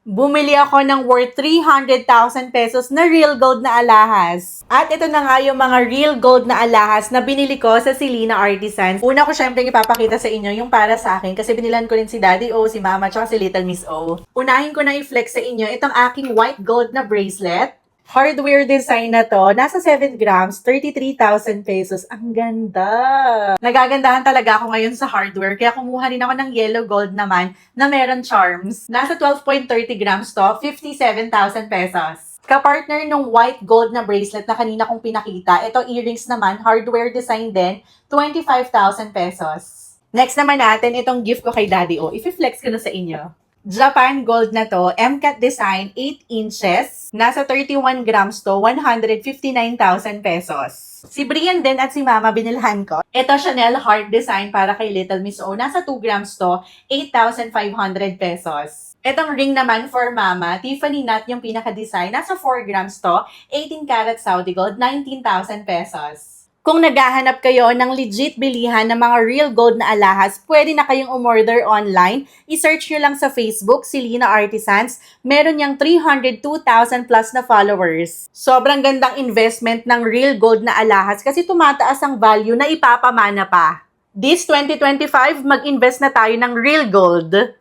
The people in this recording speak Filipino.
Bumili ako ng worth 300,000 pesos na real gold na alahas. At ito na nga yung mga real gold na alahas na binili ko sa Selena Artisans. Una ko syempre ipapakita sa inyo yung para sa akin kasi binilan ko rin si Daddy O, si Mama, tsaka si Little Miss O. Unahin ko na i-flex sa inyo itong aking white gold na bracelet. Hardware design na to. Nasa 7 grams, 33,000 pesos. Ang ganda! Nagagandahan talaga ako ngayon sa hardware, kaya kumuha rin ako ng yellow gold naman na meron charms. Nasa 12.30 grams to, 57,000 pesos. Kapartner nung white gold na bracelet na kanina kong pinakita, ito earrings naman, hardware design din, 25,000 pesos. Next naman natin, itong gift ko kay Daddy O. I-flex ko na sa inyo. Japan gold na to, MCAT design, 8 inches. Nasa 31 grams to, 159,000 pesos. Si Brian din at si Mama binilhan ko. Ito Chanel heart design para kay Little Miss O. Nasa 2 grams to, 8,500 pesos. Itong ring naman for Mama, Tiffany Nut yung pinaka-design. Nasa 4 grams to, 18 karat Saudi gold, 19,000 pesos. Kung naghahanap kayo ng legit bilihan ng mga real gold na alahas, pwede na kayong umorder online. I-search nyo lang sa Facebook, Selena Artisans. Meron niyang 302,000 plus na followers. Sobrang gandang investment ng real gold na alahas kasi tumataas ang value na ipapamana pa. This 2025, mag-invest na tayo ng real gold.